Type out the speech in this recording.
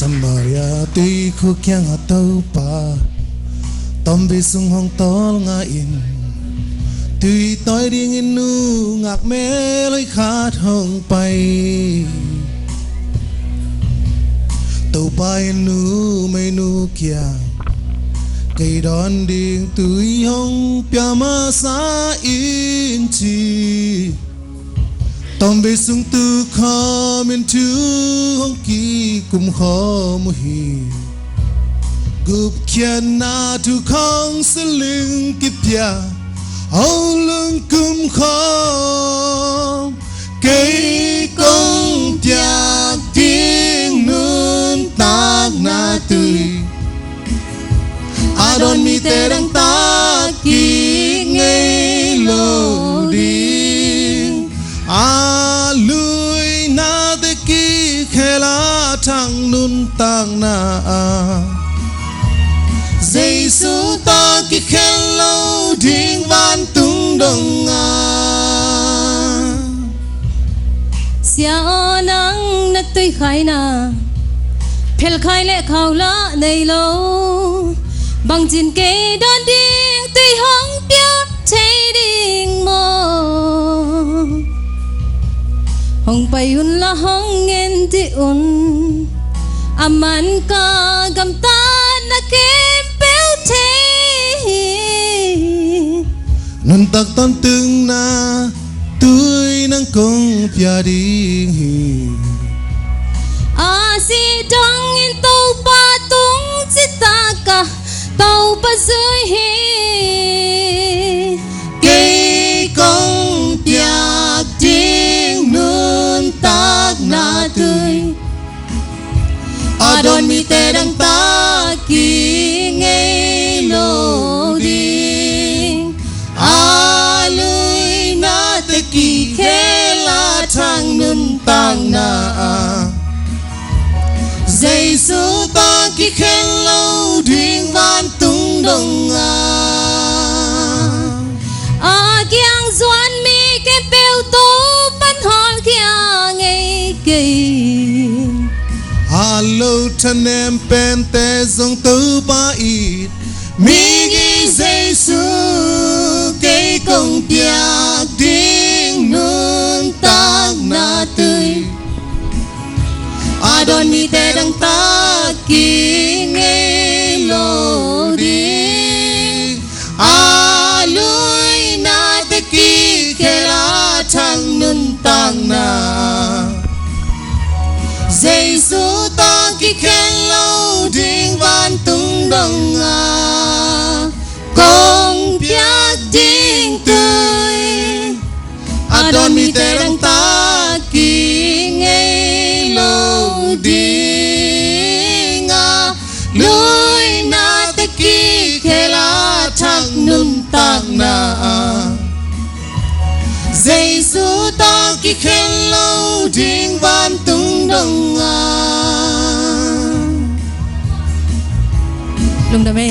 Samaria tuy khu kiang hạ tâu pa Tom về sung hong tol nga in Tuy tôi đi nghìn nu ngạc mê lối khát hong bay Tâu pa in nu mây nu kia Cây đón điên tuy hong pia ma sa in chi Tom về sung tư khó mình chú hong kỳ cùng khó mù hi Gục kiên na tu khong sẽ lưng kịp ya Hầu lưng cùng khó Cây công tiạc tiếng nương tác na tươi Adon mi te đang ta kỳ ngay lô đi Lui na te kỳ khe la thang nun tang na Giêsu ta kỳ khe lâu điên van tung đông Sia nang na tui khai na Phel khai lệ khao la nei lâu Bằng chín cây đón điên tùy hong piat thấy điên mơ Hong bay un la hong en ti un Aman ka gam ta na kim béo thế Nun tak ton tương na Tui nang kong pia điên hi Si dong in tàu ba tung chỉ ta cả tàu ba dưới hi Cây công tiạc tiếng nương tác na tươi Adon mi te đang ta kỳ ngay lô đi Lui na te kỳ khe la thang nương tang na Giêsu ta kỳ khen lâu điên van tung đông Kiang doan mi ke bêu tô ban hòn kia ngay kỳ Hello thân em pen te dòng tứ ba ít Mi ghi Giêsu cây công tiạc tiếng nương tác na tươi Adon mi te đang ta kỳ ngay lô đi Lui na te kỳ khe la thang nun tang na Giêsu ta kỳ khen lâu điên van tung đông Công piat điên tươi Adon mi te đang ta kỳ ngay lô đi Lui na te kỳ khe la thang nun tang na Giêsu ta kỳ khen lâu điên van tung đông Lung đam mê